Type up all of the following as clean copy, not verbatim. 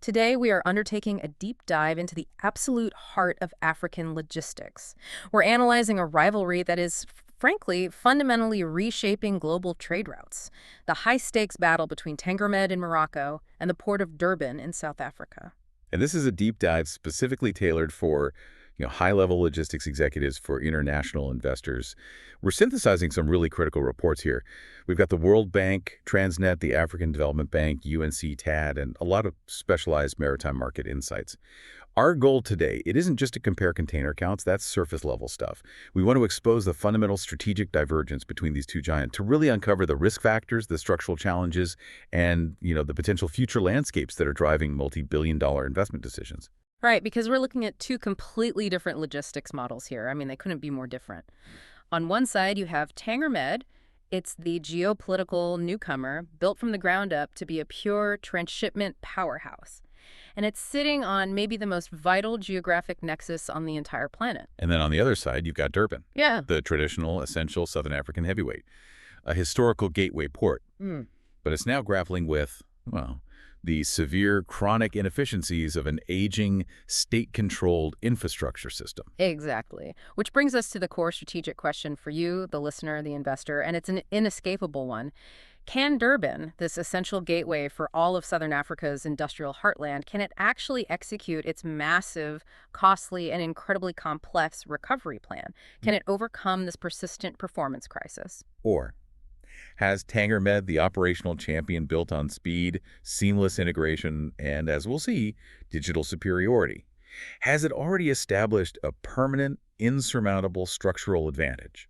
Today, we are undertaking a deep dive into the absolute heart of African logistics. We're analyzing a rivalry that is, frankly, fundamentally reshaping global trade routes, the high-stakes battle between Tanger Med in Morocco and the Port of Durban in South Africa. And this is a deep dive specifically tailored for high-level logistics executives for international investors. We're synthesizing some really critical reports here. We've got the World Bank, Transnet, the African Development Bank, UNCTAD, and a lot of specialized maritime market insights. Our goal today, it isn't just to compare container counts, that's surface-level stuff. We want to expose the fundamental strategic divergence between these two giants to really uncover the risk factors, the structural challenges, and the potential future landscapes that are driving multi-billion-dollar investment decisions. Right, because we're looking at two completely different logistics models here. I mean, they couldn't be more different. On one side, you have Tanger Med. It's the geopolitical newcomer built from the ground up to be a pure transshipment powerhouse. And it's sitting on maybe the most vital geographic nexus on the entire planet. And then on the other side, you've got Durban, Yeah. the traditional, essential Southern African heavyweight, a historical gateway port. But it's now grappling with, well, the severe chronic inefficiencies of an aging, state-controlled infrastructure system. Exactly. Which brings us to the core strategic question for you, the listener, the investor, and it's an inescapable one. Can Durban, this essential gateway for all of Southern Africa's industrial heartland, can it actually execute its massive, costly, and incredibly complex recovery plan? Can it overcome this persistent performance crisis? Or has Tanger Med the operational champion built on speed, seamless integration, and, as we'll see, digital superiority? Has it already established a permanent, insurmountable structural advantage?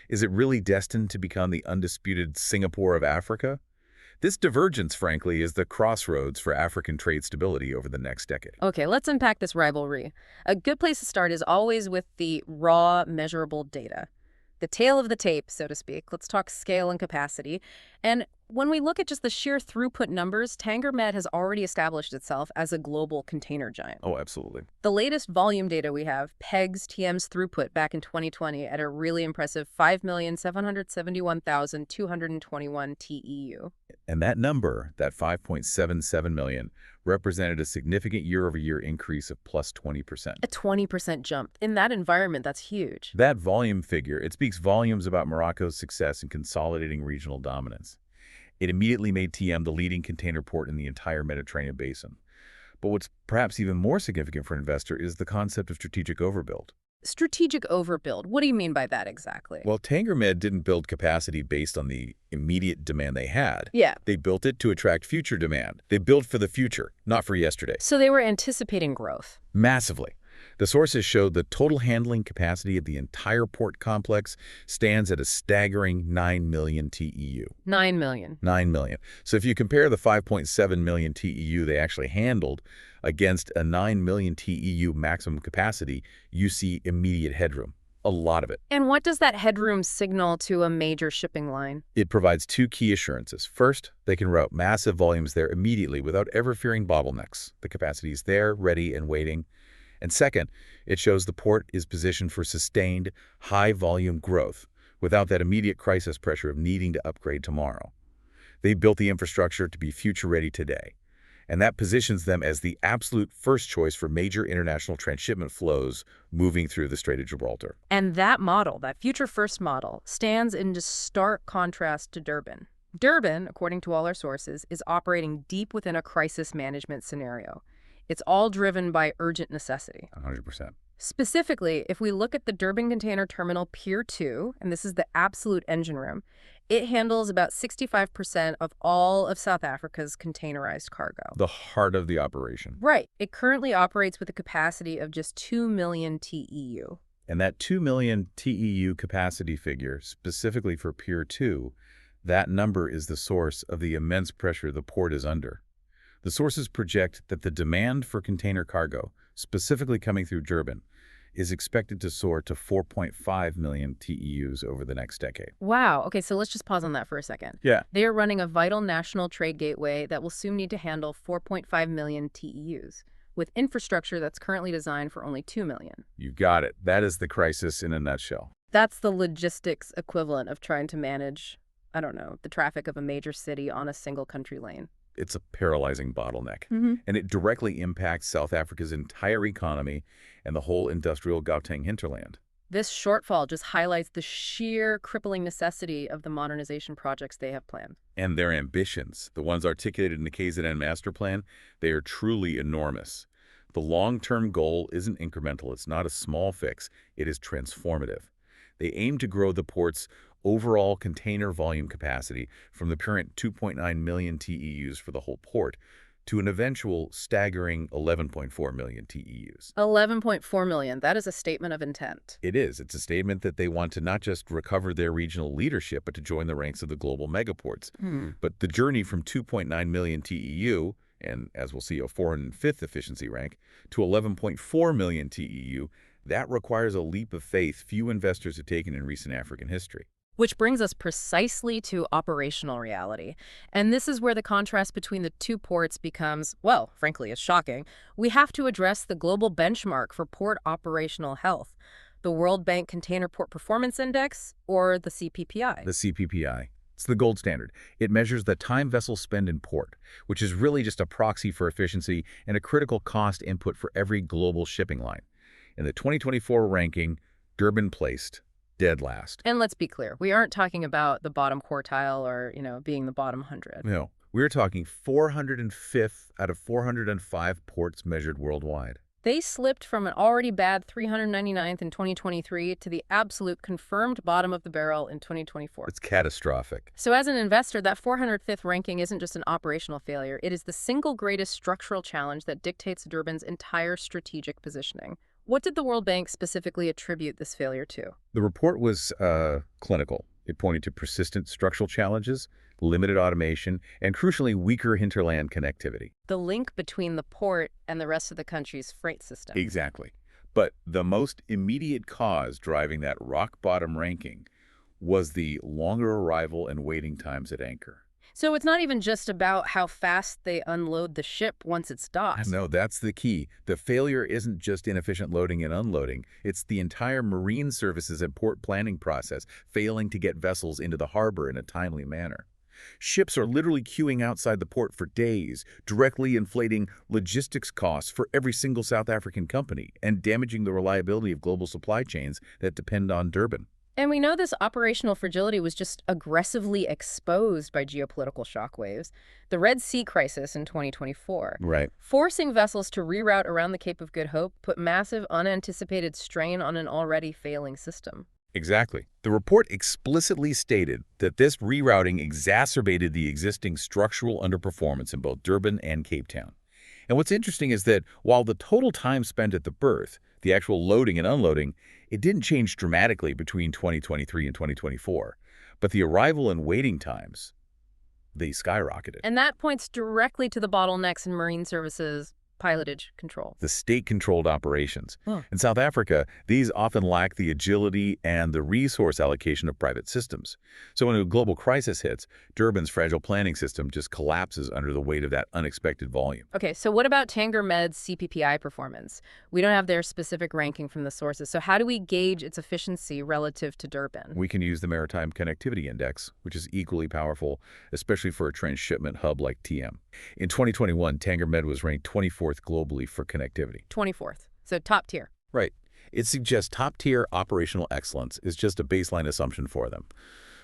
Is it really destined to become the undisputed Singapore of Africa? This divergence, frankly, is the crossroads for African trade stability over the next decade. Okay, let's unpack this rivalry. A good place to start is always with the raw, measurable data. The tail of the tape, so to speak. Let's talk scale and capacity. And when we look at just the sheer throughput numbers, Tanger Med has already established itself as a global container giant. Oh, absolutely. The latest volume data we have pegs TM's throughput back in 2020 at a really impressive 5,771,221 TEU. And that number, that 5.77 million, represented a significant year-over-year increase of plus 20%. A 20% jump. In that environment, that's huge. That volume figure, it speaks volumes about Morocco's success in consolidating regional dominance. It immediately made TM the leading container port in the entire Mediterranean basin. But what's perhaps even more significant for an investor is the concept of strategic overbuild. Strategic overbuild. What do you mean by that exactly? Well, Tanger Med didn't build capacity based on the immediate demand they had. Yeah. They built it to attract future demand. They built for the future, not for yesterday. So they were anticipating growth. Massively. The sources showed the total handling capacity of the entire port complex stands at a staggering 9 million TEU. 9 million. 9 million. So if you compare the 5.7 million TEU they actually handled against a 9 million TEU maximum capacity, you see immediate headroom. A lot of it. And what does that headroom signal to a major shipping line? It provides two key assurances. First, they can route massive volumes there immediately without ever fearing bottlenecks. The capacity is there, ready, and waiting. And second, it shows the port is positioned for sustained, high-volume growth without that immediate crisis pressure of needing to upgrade tomorrow. They built the infrastructure to be future-ready today, and that positions them as the absolute first choice for major international transshipment flows moving through the Strait of Gibraltar. And that model, that future-first model, stands in just stark contrast to Durban. Durban, according to all our sources, is operating deep within a crisis management scenario. It's all driven by urgent necessity. 100%. Specifically, if we look at the Durban Container Terminal Pier 2, and this is the absolute engine room, it handles about 65% of all of South Africa's containerized cargo. The heart of the operation. Right. It currently operates with a capacity of just 2 million TEU. And that 2 million TEU capacity figure, specifically for Pier 2, that number is the source of the immense pressure the port is under. The sources project that the demand for container cargo, specifically coming through Durban, is expected to soar to 4.5 million TEUs over the next decade. Wow. Okay, so let's just pause on that for a second. Yeah. They are running a vital national trade gateway that will soon need to handle 4.5 million TEUs, with infrastructure that's currently designed for only 2 million. You've got it. That is the crisis in a nutshell. That's the logistics equivalent of trying to manage, I don't know, the traffic of a major city on a single country lane. It's a paralyzing bottleneck, Hmm. and it directly impacts South Africa's entire economy and the whole industrial Gauteng hinterland. This shortfall just highlights the sheer crippling necessity of the modernization projects they have planned. And their ambitions, the ones articulated in the KZN Master Plan, they are truly enormous. The long-term goal isn't incremental. It's not a small fix. It is transformative. They aim to grow the port's overall container volume capacity from the current 2.9 million TEUs for the whole port to an eventual staggering 11.4 million TEUs. 11.4 million. That is a statement of intent. It is. It's a statement that they want to not just recover their regional leadership, but to join the ranks of the global megaports. But the journey from 2.9 million TEU, and as we'll see, a 405th efficiency rank, to 11.4 million TEU, that requires a leap of faith few investors have taken in recent African history. Which brings us precisely to operational reality. And this is where the contrast between the two ports becomes, well, frankly, is shocking. We have to address the global benchmark for port operational health, the World Bank Container Port Performance Index, or the CPPI. The CPPI. It's the gold standard. It measures the time vessels spend in port, which is really just a proxy for efficiency and a critical cost input for every global shipping line. In the 2024 ranking, Durban placed dead last. And let's be clear, we aren't talking about the bottom quartile or, being the bottom 100. No, we're talking 405th out of 405 ports measured worldwide. They slipped from an already bad 399th in 2023 to the absolute confirmed bottom of the barrel in 2024. It's catastrophic. So as an investor, that 405th ranking isn't just an operational failure. It is the single greatest structural challenge that dictates Durban's entire strategic positioning. What did the World Bank specifically attribute this failure to? The report was clinical. It pointed to persistent structural challenges, limited automation, and crucially weaker hinterland connectivity. The link between the port and the rest of the country's freight system. Exactly. But the most immediate cause driving that rock-bottom ranking was the longer arrival and waiting times at anchor. So it's not even just about how fast they unload the ship once it's docked. No, that's the key. The failure isn't just inefficient loading and unloading. It's the entire marine services and port planning process failing to get vessels into the harbor in a timely manner. Ships are literally queuing outside the port for days, directly inflating logistics costs for every single South African company and damaging the reliability of global supply chains that depend on Durban. And we know this operational fragility was just aggressively exposed by geopolitical shockwaves. The Red Sea crisis in 2024. Right. Forcing vessels to reroute around the Cape of Good Hope put massive unanticipated strain on an already failing system. Exactly. The report explicitly stated that this rerouting exacerbated the existing structural underperformance in both Durban and Cape Town. And what's interesting is that while the total time spent at the berth, the actual loading and unloading, it didn't change dramatically between 2023 and 2024. But the arrival and waiting times, they skyrocketed. And that points directly to the bottlenecks in marine services pilotage control. The state-controlled operations. Huh. In South Africa, these often lack the agility and the resource allocation of private systems. So when a global crisis hits, Durban's fragile planning system just collapses under the weight of that unexpected volume. Okay, so what about Tanger Med's CPPI performance? We don't have their specific ranking from the sources, so how do we gauge its efficiency relative to Durban? We can use the Maritime Connectivity Index, which is equally powerful, especially for a transshipment hub like TM. In 2021, Tanger Med was ranked 24th globally for connectivity. 24th, so top tier. Right. It suggests top-tier operational excellence is just a baseline assumption for them.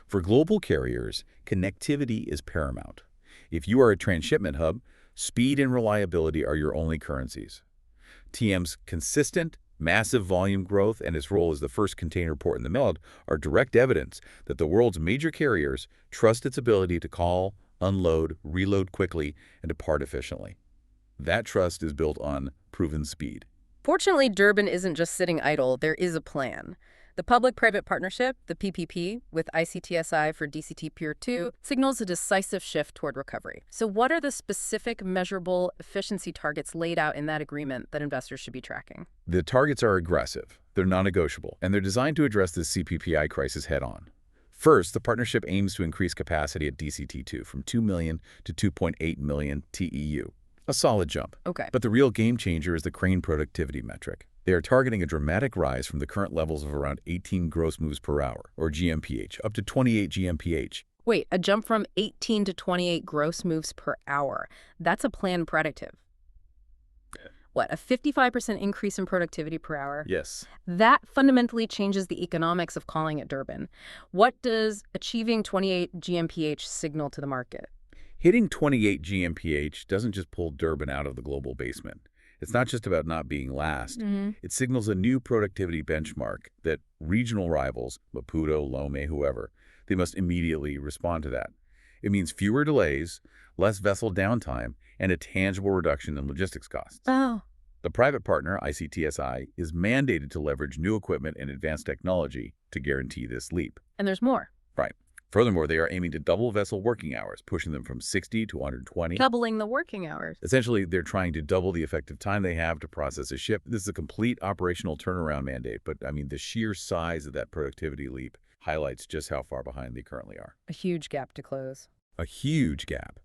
For global carriers, connectivity is paramount. If you are a transshipment hub, speed and reliability are your only currencies. TM's consistent, massive volume growth and its role as the first container port in the Med are direct evidence that the world's major carriers trust its ability to call, unload, reload quickly, and depart efficiently. That trust is built on proven speed. Fortunately, Durban isn't just sitting idle. There is a plan. The public-private partnership, the PPP, with ICTSI for DCT Pier 2, signals a decisive shift toward recovery. So what are the specific measurable efficiency targets laid out in that agreement that investors should be tracking? The targets are aggressive, they're non-negotiable, and they're designed to address the CPPI crisis head-on. First, the partnership aims to increase capacity at DCT2 from 2 million to 2.8 million TEU. A solid jump. Okay. But the real game changer is the crane productivity metric. They are targeting a dramatic rise from the current levels of around 18 gross moves per hour, or GMPH, up to 28 GMPH. Wait, a jump from 18 to 28 gross moves per hour. That's a planned predictive. What, a 55% increase in productivity per hour? Yes. That fundamentally changes the economics of calling it Durban. What does achieving 28 GMPH signal to the market? Hitting 28 GMPH doesn't just pull Durban out of the global basement. It's not just about not being last. It signals a new productivity benchmark that regional rivals, Maputo, Lome, whoever, they must immediately respond to that. It means fewer delays, less vessel downtime, and a tangible reduction in logistics costs. Oh. The private partner, ICTSI, is mandated to leverage new equipment and advanced technology to guarantee this leap. And there's more. Right. Furthermore, they are aiming to double vessel working hours, pushing them from 60 to 120. Doubling the working hours. Essentially, they're trying to double the effective time they have to process a ship. This is a complete operational turnaround mandate, but I mean, the sheer size of that productivity leap highlights just how far behind they currently are. A huge gap to close. A huge gap.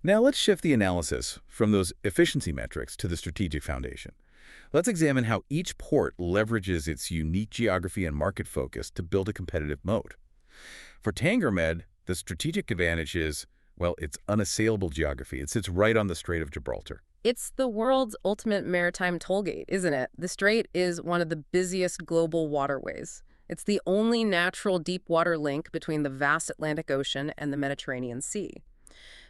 Now, let's shift the analysis from those efficiency metrics to the strategic foundation. Let's examine how each port leverages its unique geography and market focus to build a competitive moat. For Tanger Med, the strategic advantage is, well, its unassailable geography. It sits right on the Strait of Gibraltar. It's the world's ultimate maritime tollgate, isn't it? The strait is one of the busiest global waterways. It's the only natural deep water link between the vast Atlantic Ocean and the Mediterranean Sea.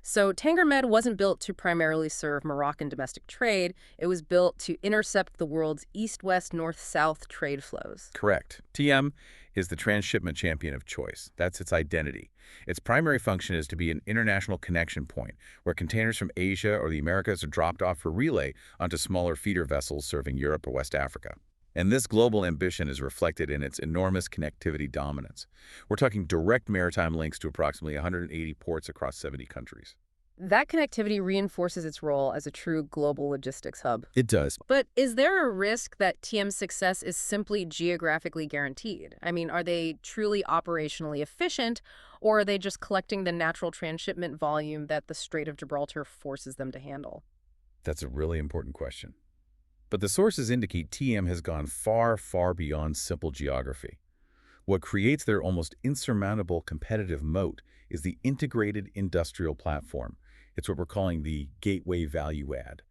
So Tanger Med wasn't built to primarily serve Moroccan domestic trade. It was built to intercept the world's east-west, north-south trade flows. Correct. TM is the transshipment champion of choice. That's its identity. Its primary function is to be an international connection point where containers from Asia or the Americas are dropped off for relay onto smaller feeder vessels serving Europe or West Africa. And this global ambition is reflected in its enormous connectivity dominance. We're talking direct maritime links to approximately 180 ports across 70 countries. That connectivity reinforces its role as a true global logistics hub. It does. But is there a risk that TM's success is simply geographically guaranteed? I mean, are they truly operationally efficient, or are they just collecting the natural transshipment volume that the Strait of Gibraltar forces them to handle? That's a really important question. But the sources indicate TM has gone far, far beyond simple geography. What creates their almost insurmountable competitive moat is the integrated industrial platform. It's what we're calling the gateway value add.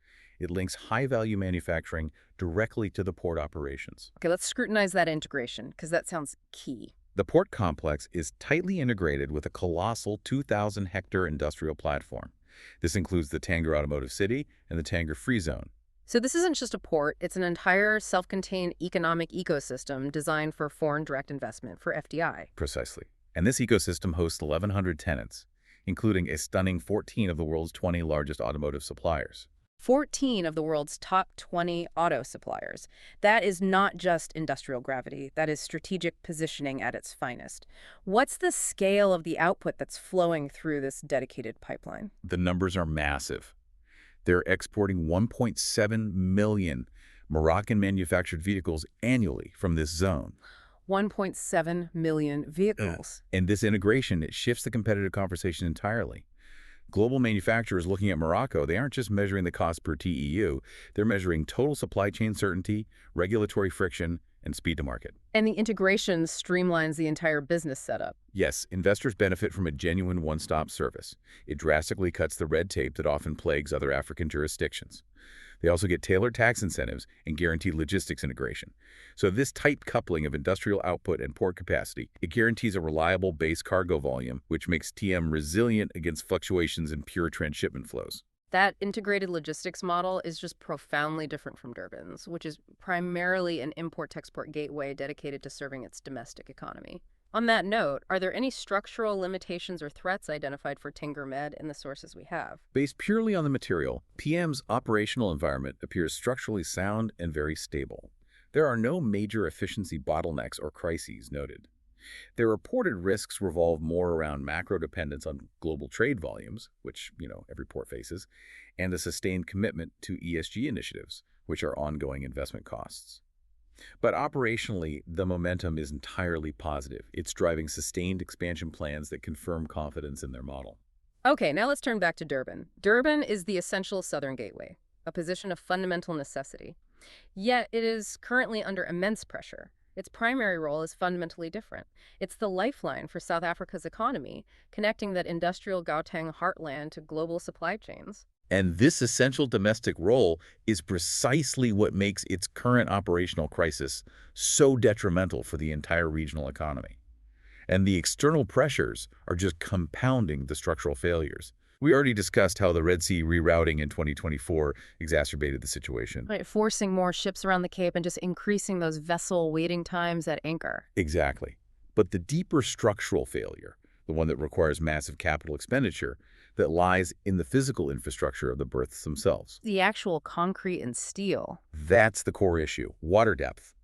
It links high-value manufacturing directly to the port operations. Okay, let's scrutinize that integration, because that sounds key. The port complex is tightly integrated with a colossal 2,000-hectare industrial platform. This includes the Tanger Automotive City and the Tanger Free Zone. So this isn't just a port, it's an entire self-contained economic ecosystem designed for foreign direct investment, for FDI. Precisely. And this ecosystem hosts 1,100 tenants, including a stunning 14 of the world's 20 largest automotive suppliers. 14 of the world's top 20 auto suppliers. That is not just industrial gravity, that is strategic positioning at its finest. What's the scale of the output that's flowing through this dedicated pipeline? The numbers are massive. They're exporting 1.7 million Moroccan-manufactured vehicles annually from this zone. 1.7 million vehicles. And this integration, it shifts the competitive conversation entirely. Global manufacturers looking at Morocco, they aren't just measuring the cost per TEU, they're measuring total supply chain certainty, regulatory friction, and speed to market. And the integration streamlines the entire business setup. Yes, investors benefit from a genuine one-stop service. It drastically cuts the red tape that often plagues other African jurisdictions. They also get tailored tax incentives and guaranteed logistics integration. So this tight coupling of industrial output and port capacity, it guarantees a reliable base cargo volume, which makes TM resilient against fluctuations in pure transshipment flows. That integrated logistics model is just profoundly different from Durban's, which is primarily an import-export gateway dedicated to serving its domestic economy. On that note, are there any structural limitations or threats identified for Tanger Med in the sources we have? Based purely on the material, PM's operational environment appears structurally sound and very stable. There are no major efficiency bottlenecks or crises noted. Their reported risks revolve more around macro dependence on global trade volumes, which, every port faces, and the sustained commitment to ESG initiatives, which are ongoing investment costs. But operationally, the momentum is entirely positive. It's driving sustained expansion plans that confirm confidence in their model. Okay, now let's turn back to Durban. Durban is the essential southern gateway, a position of fundamental necessity. Yet it is currently under immense pressure. Its primary role is fundamentally different. It's the lifeline for South Africa's economy, connecting that industrial Gauteng heartland to global supply chains. And this essential domestic role is precisely what makes its current operational crisis so detrimental for the entire regional economy. And the external pressures are just compounding the structural failures. We already discussed how the Red Sea rerouting in 2024 exacerbated the situation. Right, forcing more ships around the Cape and just increasing those vessel waiting times at anchor. Exactly. But the deeper structural failure, the one that requires massive capital expenditure, that lies in the physical infrastructure of the berths themselves. The actual concrete and steel. That's the core issue, water depth.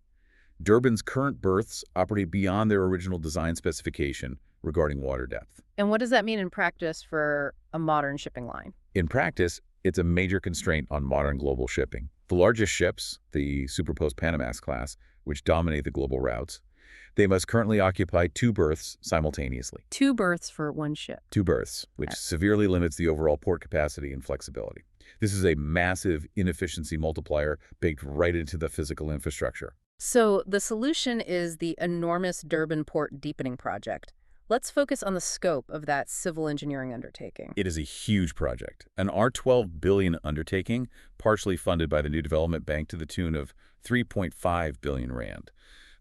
Durban's current berths operate beyond their original design specification regarding water depth. And what does that mean in practice for a modern shipping line? In practice, it's a major constraint on modern global shipping. The largest ships, the Superpost Panamax class, which dominate the global routes, they must currently occupy 2 berths simultaneously. 2 berths for one ship. 2 berths, which severely limits the overall port capacity and flexibility. This is a massive inefficiency multiplier baked right into the physical infrastructure. So the solution is the enormous Durban Port Deepening Project. Let's focus on the scope of that civil engineering undertaking. It is a huge project, an R12 billion undertaking, partially funded by the New Development Bank to the tune of 3.5 billion rand.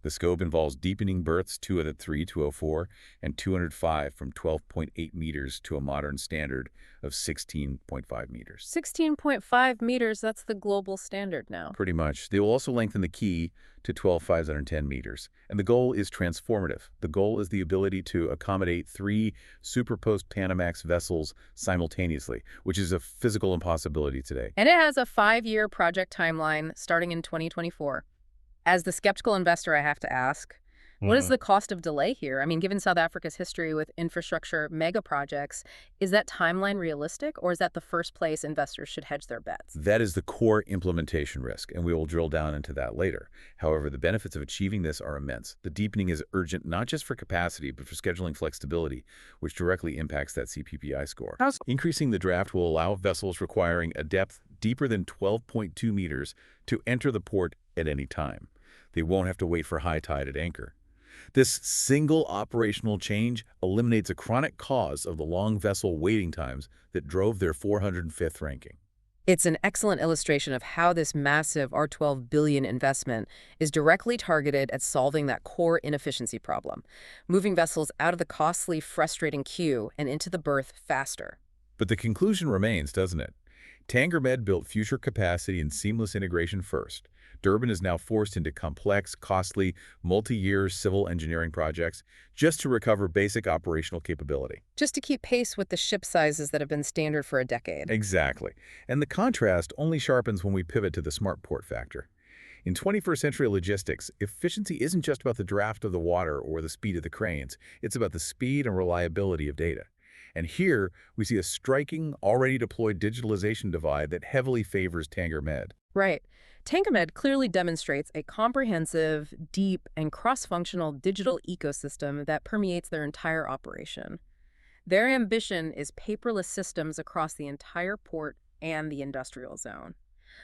The scope involves deepening berths 203 to 04 and 205 from 12.8 meters to a modern standard of 16.5 meters. 16.5 meters, that's the global standard now. Pretty much. They will also lengthen the quay to 12,510 meters. And the goal is transformative. The goal is the ability to accommodate 3 Superpost Panamax vessels simultaneously, which is a physical impossibility today. And it has a 5-year project timeline starting in 2024. As the skeptical investor, I have to ask, what is the cost of delay here? I mean, given South Africa's history with infrastructure mega projects, is that timeline realistic, or is that the first place investors should hedge their bets? That is the core implementation risk, and we will drill down into that later. However, the benefits of achieving this are immense. The deepening is urgent not just for capacity, but for scheduling flexibility, which directly impacts that CPPI score. Increasing the draft will allow vessels requiring a depth deeper than 12.2 meters to enter the port at any time. They won't have to wait for high tide at anchor. This single operational change eliminates a chronic cause of the long vessel waiting times that drove their 405th ranking. It's an excellent illustration of how this massive R12 billion investment is directly targeted at solving that core inefficiency problem, moving vessels out of the costly, frustrating queue and into the berth faster. But the conclusion remains, doesn't it? Tanger Med built future capacity and seamless integration first. Durban is now forced into complex, costly, multi-year civil engineering projects just to recover basic operational capability. Just to keep pace with the ship sizes that have been standard for a decade. Exactly. And the contrast only sharpens when we pivot to the smart port factor. In 21st century logistics, efficiency isn't just about the draft of the water or the speed of the cranes. It's about the speed and reliability of data. And here, we see a striking, already deployed digitalization divide that heavily favors Tanger Med. Right. Tanger Med clearly demonstrates a comprehensive, deep, and cross-functional digital ecosystem that permeates their entire operation. Their ambition is paperless systems across the entire port and the industrial zone.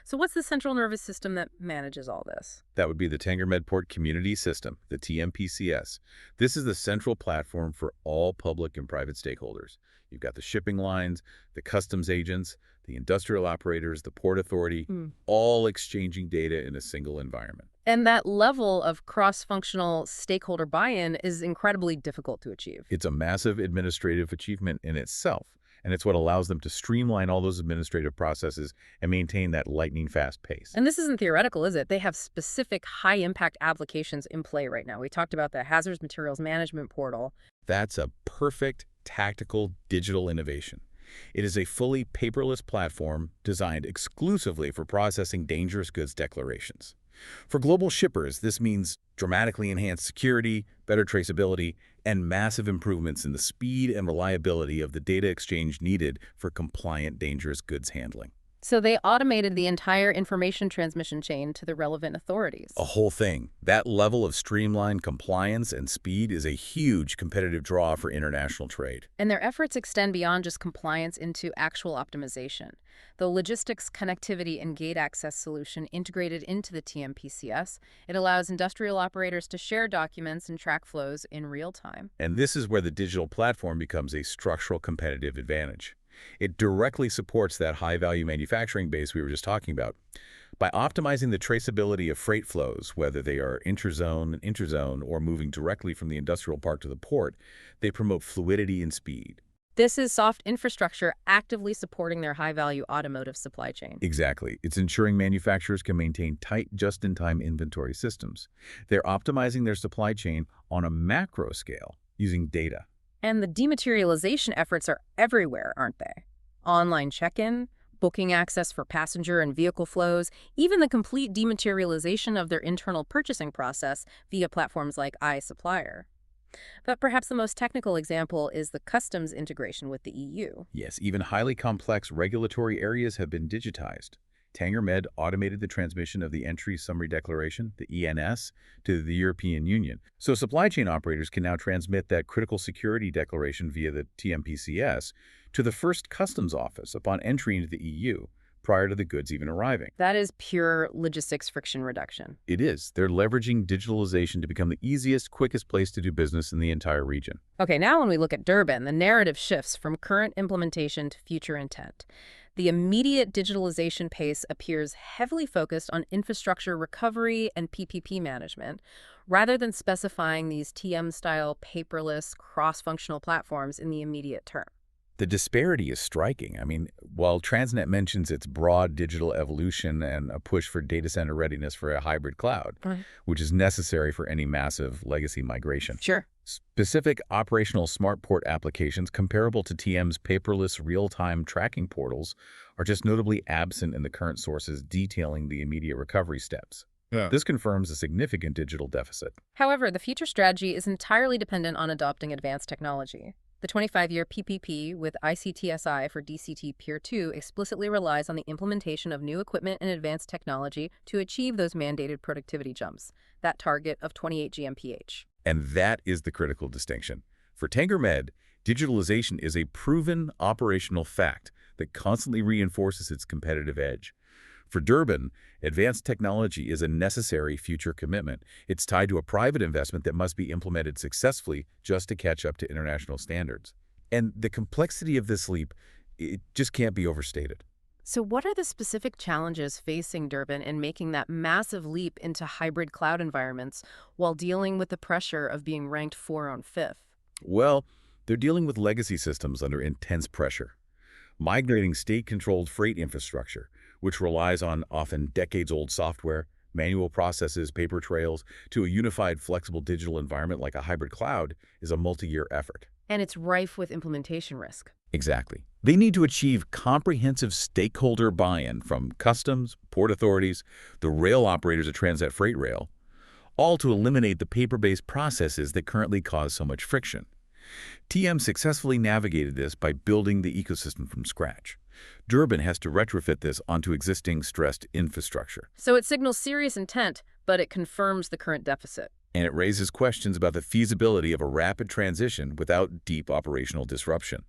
So what's the central nervous system that manages all this? That would be the Tanger Med Port Community System, the TMPCS. This is the central platform for all public and private stakeholders. You've got the shipping lines, the customs agents, the industrial operators, the port authority, all exchanging data in a single environment. And that level of cross-functional stakeholder buy-in is incredibly difficult to achieve. It's a massive administrative achievement in itself, and it's what allows them to streamline all those administrative processes and maintain that lightning-fast pace. And this isn't theoretical, is it? They have specific high-impact applications in play right now. We talked about the Hazardous Materials Management Portal. That's a perfect tactical digital innovation. It is a fully paperless platform designed exclusively for processing dangerous goods declarations. For global shippers, this means dramatically enhanced security, better traceability, and massive improvements in the speed and reliability of the data exchange needed for compliant dangerous goods handling. So they automated the entire information transmission chain to the relevant A authorities. whole thing. That level of streamlined compliance and speed is a huge competitive draw for international trade. And their efforts extend beyond just compliance into actual optimization. The logistics, connectivity, and gate access solution integrated into the TMPCS, it allows industrial operators to share documents and track flows in real time. And this is where the digital platform becomes a structural competitive advantage. It directly supports that high-value manufacturing base we were just talking about. By optimizing the traceability of freight flows, whether they are interzone, or moving directly from the industrial park to the port, they promote fluidity and speed. This is soft infrastructure actively supporting their high-value automotive supply chain. Exactly. It's ensuring manufacturers can maintain tight, just-in-time inventory systems. They're optimizing their supply chain on a macro scale using data. And the dematerialization efforts are everywhere, aren't they? Online check-in, booking access for passenger and vehicle flows, even the complete dematerialization of their internal purchasing process via platforms like iSupplier. But perhaps the most technical example is the customs integration with the EU. Yes, even highly complex regulatory areas have been digitized. Tanger Med automated the transmission of the Entry Summary Declaration, the ENS, to the European Union. So supply chain operators can now transmit that critical security declaration via the TMPCS to the first customs office upon entry into the EU, prior to the goods even arriving. That is pure logistics friction reduction. It is. They're leveraging digitalization to become the easiest, quickest place to do business in the entire region. Okay, now when we look at Durban, the narrative shifts from current implementation to future intent. The immediate digitalization pace appears heavily focused on infrastructure recovery and PPP management, rather than specifying these TM-style paperless, cross-functional platforms in the immediate term. The disparity is striking. I mean, while Transnet mentions its broad digital evolution and a push for data center readiness for a hybrid cloud, Right. which is necessary for any massive legacy migration, Sure. specific operational smart port applications comparable to TM's paperless real-time tracking portals are just notably absent in the current sources detailing the immediate recovery steps. Yeah. This confirms a significant digital deficit. However, the future strategy is entirely dependent on adopting advanced technology. The 25-year PPP with ICTSI for DCT Peer 2 explicitly relies on the implementation of new equipment and advanced technology to achieve those mandated productivity jumps, that target of 28 GMPH. And that is the critical distinction. For Tanger Med, digitalization is a proven operational fact that constantly reinforces its competitive edge. For Durban, advanced technology is a necessary future commitment. It's tied to a private investment that must be implemented successfully just to catch up to international standards. And the complexity of this leap, it just can't be overstated. So what are the specific challenges facing Durban in making that massive leap into hybrid cloud environments while dealing with the pressure of being ranked 4 on 5th? Well, they're dealing with legacy systems under intense pressure. Migrating state-controlled freight infrastructure, which relies on often decades-old software, manual processes, paper trails, to a unified, flexible digital environment like a hybrid cloud, is a multi-year effort. And it's rife with implementation risk. Exactly. They need to achieve comprehensive stakeholder buy-in from customs, port authorities, the rail operators at Transnet Freight Rail, all to eliminate the paper-based processes that currently cause so much friction. TM successfully navigated this by building the ecosystem from scratch. Durban has to retrofit this onto existing stressed infrastructure. So it signals serious intent, but it confirms the current deficit. And it raises questions about the feasibility of a rapid transition without deep operational disruption.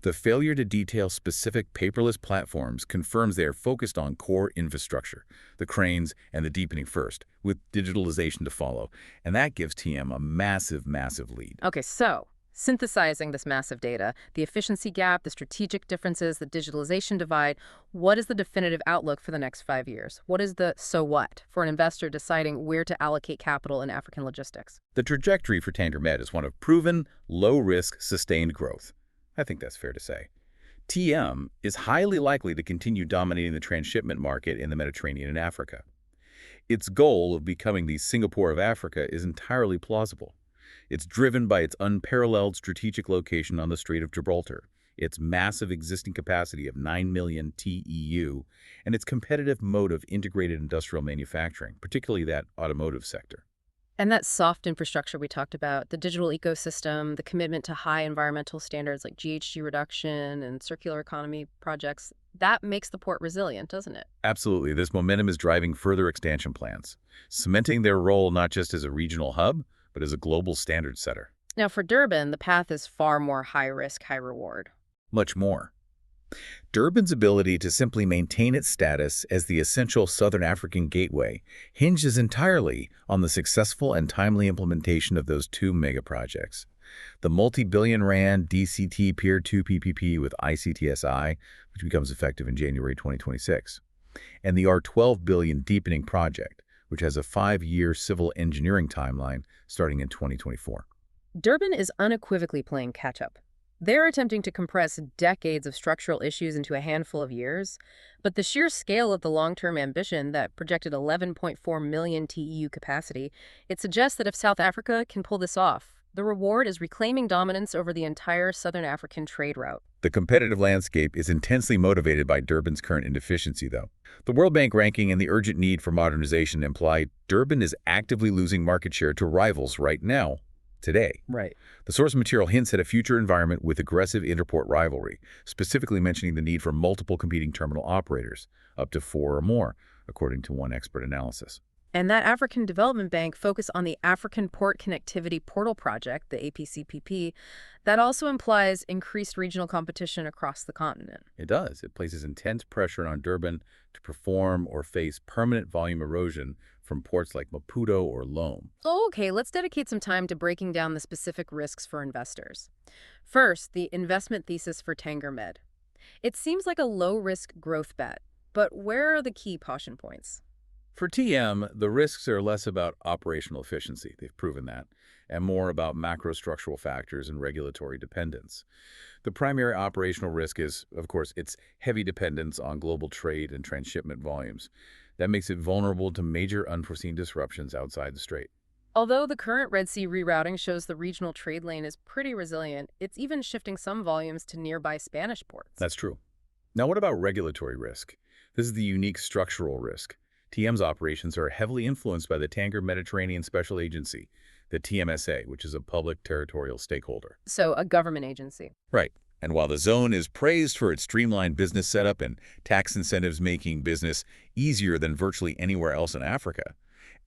The failure to detail specific paperless platforms confirms they are focused on core infrastructure, the cranes and the deepening first, with digitalization to follow. And that gives TM a massive, massive lead. Okay, so synthesizing this massive data, the efficiency gap, the strategic differences, the digitalization divide, what is the definitive outlook for the next 5 years? What is the so what for an investor deciding where to allocate capital in African logistics? The trajectory for Tanger Med is one of proven, low-risk, sustained growth. I think that's fair to say. TM is highly likely to continue dominating the transshipment market in the Mediterranean and Africa. Its goal of becoming the Singapore of Africa is entirely plausible. It's driven by its unparalleled strategic location on the Strait of Gibraltar, its massive existing capacity of 9 million TEU, and its competitive mode of integrated industrial manufacturing, particularly that automotive sector. And that soft infrastructure we talked about, the digital ecosystem, the commitment to high environmental standards like GHG reduction and circular economy projects, that makes the port resilient, doesn't it? Absolutely, this momentum is driving further expansion plans, cementing their role not just as a regional hub, but as a global standard setter. Now, for Durban, the path is far more high risk, high reward. Much more. Durban's ability to simply maintain its status as the essential Southern African gateway hinges entirely on the successful and timely implementation of those two mega-projects. The multi-billion rand DCT Pier 2 PPP with ICTSI, which becomes effective in January 2026, and the R12 billion deepening project, which has a 5-year civil engineering timeline starting in 2024. Durban is unequivocally playing catch-up. They're attempting to compress decades of structural issues into a handful of years, but the sheer scale of the long-term ambition that projected 11.4 million TEU capacity, it suggests that if South Africa can pull this off, the reward is reclaiming dominance over the entire Southern African trade route. The competitive landscape is intensely motivated by Durban's current inefficiency, though. The World Bank ranking and the urgent need for modernization imply Durban is actively losing market share to rivals right now, today. Right. The source material hints at a future environment with aggressive interport rivalry, specifically mentioning the need for multiple competing terminal operators, up to 4 or more, according to one expert analysis. And that African Development Bank focus on the African Port Connectivity Portal Project, the APCPP, that also implies increased regional competition across the continent. It does. It places intense pressure on Durban to perform or face permanent volume erosion from ports like Maputo or Lome. Okay, let's dedicate some time to breaking down the specific risks for investors. First, the investment thesis for Tanger Med. It seems like a low-risk growth bet, but where are the key caution points? For TM, the risks are less about operational efficiency, they've proven that, and more about macrostructural factors and regulatory dependence. The primary operational risk is, of course, its heavy dependence on global trade and transshipment volumes. That makes it vulnerable to major unforeseen disruptions outside the strait. Although the current Red Sea rerouting shows the regional trade lane is pretty resilient, it's even shifting some volumes to nearby Spanish ports. That's true. Now, what about regulatory risk? This is the unique structural risk. TM's operations are heavily influenced by the Tanger Mediterranean Special Agency, the TMSA, which is a public territorial stakeholder. So, a government agency. Right. And while the zone is praised for its streamlined business setup and tax incentives making business easier than virtually anywhere else in Africa,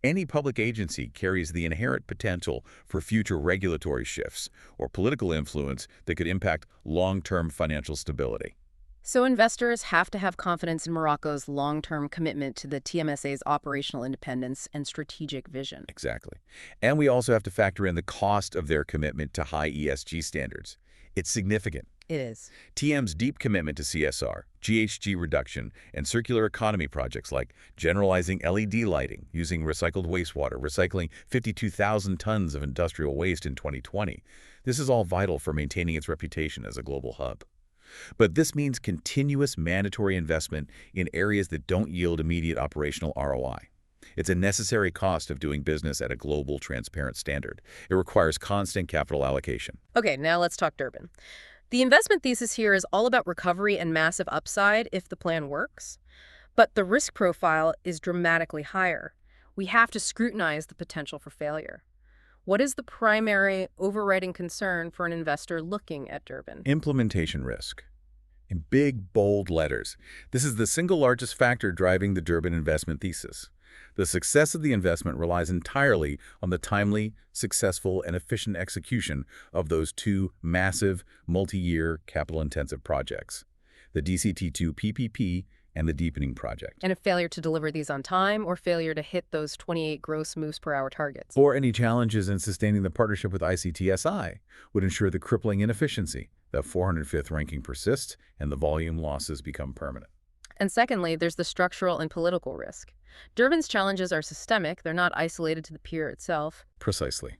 any public agency carries the inherent potential for future regulatory shifts or political influence that could impact long-term financial stability. So investors have to have confidence in Morocco's long-term commitment to the TMSA's operational independence and strategic vision. Exactly. And we also have to factor in the cost of their commitment to high ESG standards. It's significant. It is. TM's deep commitment to CSR, GHG reduction, and circular economy projects like generalizing LED lighting, using recycled wastewater, recycling 52,000 tons of industrial waste in 2020. This is all vital for maintaining its reputation as a global hub. But this means continuous mandatory investment in areas that don't yield immediate operational ROI. It's a necessary cost of doing business at a global, transparent standard. It requires constant capital allocation. Okay, now let's talk Durban. The investment thesis here is all about recovery and massive upside if the plan works. But the risk profile is dramatically higher. We have to scrutinize the potential for failure. What is the primary overriding concern for an investor looking at Durban? Implementation risk. In big, bold letters, this is the single largest factor driving the Durban investment thesis. The success of the investment relies entirely on the timely, successful, and efficient execution of those two massive, multi-year, capital-intensive projects, the DCT2 PPP and the deepening project. And a failure to deliver these on time or failure to hit those 28 gross moves per hour targets. Or any challenges in sustaining the partnership with ICTSI would ensure the crippling inefficiency. The 405th ranking persists and the volume losses become permanent. And secondly, there's the structural and political risk. Durban's challenges are systemic. They're not isolated to the pier itself. Precisely.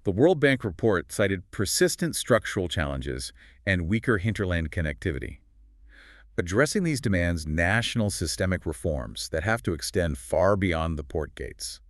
The World Bank report cited persistent structural challenges and weaker hinterland connectivity. Addressing these demands national systemic reforms that have to extend far beyond the port gates,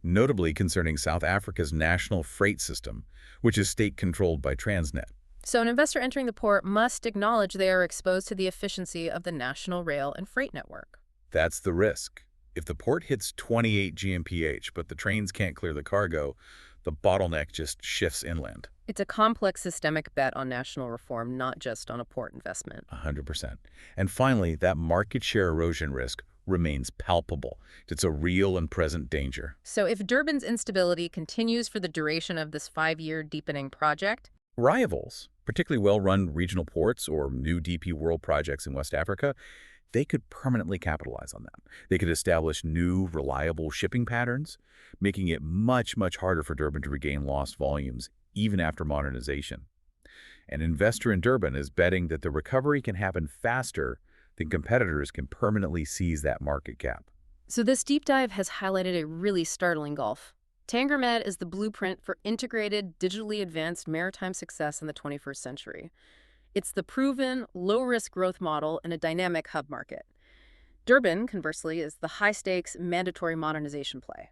notably concerning South Africa's national freight system, which is state-controlled by Transnet. So an investor entering the port must acknowledge they are exposed to the efficiency of the national rail and freight network. That's the risk. If the port hits 28 GMPH, but the trains can't clear the cargo, the bottleneck just shifts inland. It's a complex systemic bet on national reform, not just on a port investment. 100%. And finally, that market share erosion risk remains palpable. It's a real and present danger. So if Durban's instability continues for the duration of this 5-year deepening project, Rivals, particularly well-run regional ports or new DP World projects in West Africa, they could permanently capitalize on that. They could establish new, reliable shipping patterns, making it much, much harder for Durban to regain lost volumes, even after modernization. An investor in Durban is betting that the recovery can happen faster than competitors can permanently seize that market gap. so this deep dive has highlighted a really startling gulf. Tanger Med is the blueprint for integrated, digitally advanced maritime success in the 21st century. It's the proven, low-risk growth model in a dynamic hub market. Durban, conversely, is the high-stakes, mandatory modernization play.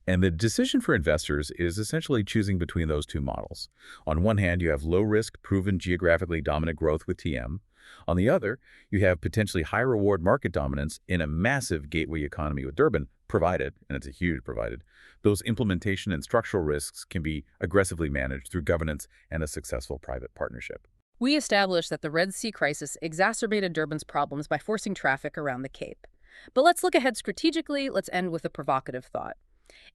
And the decision for investors is essentially choosing between those two models. On one hand, you have low-risk, proven geographically dominant growth with TM. On the other, you have potentially high-reward market dominance in a massive gateway economy with Durban, provided, and it's a huge provided, those implementation and structural risks can be aggressively managed through governance and a successful private partnership. We established that the Red Sea crisis exacerbated Durban's problems by forcing traffic around the Cape. But let's look ahead strategically. Let's end with a provocative thought.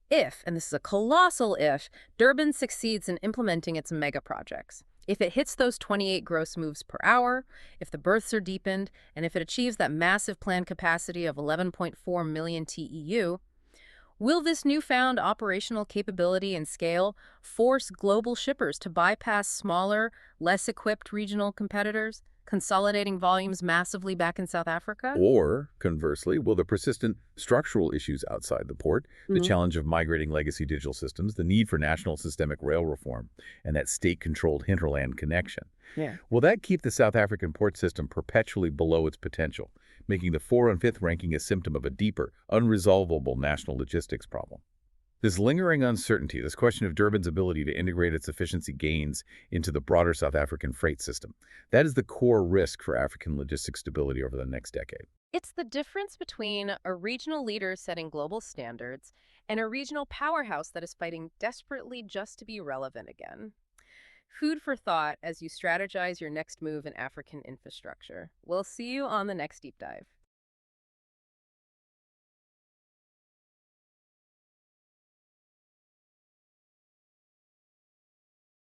If, and this is a colossal if, Durban succeeds in implementing its mega projects, if it hits those 28 gross moves per hour, if the berths are deepened, and if it achieves that massive planned capacity of 11.4 million TEU, will this newfound operational capability and scale force global shippers to bypass smaller, less equipped regional competitors, consolidating volumes massively back in South Africa? Or, conversely, will the persistent structural issues outside the port, the challenge of migrating legacy digital systems, the need for national systemic rail reform, and that state-controlled hinterland connection, Yeah. will that keep the South African port system perpetually below its potential, making the 4th and 5th ranking a symptom of a deeper, unresolvable national logistics problem? This lingering uncertainty, this question of Durban's ability to integrate its efficiency gains into the broader South African freight system, that is the core risk for African logistics stability over the next decade. It's the difference between a regional leader setting global standards and a regional powerhouse that is fighting desperately just to be relevant again. Food for thought as you strategize your next move in African infrastructure. We'll see you on the next deep dive.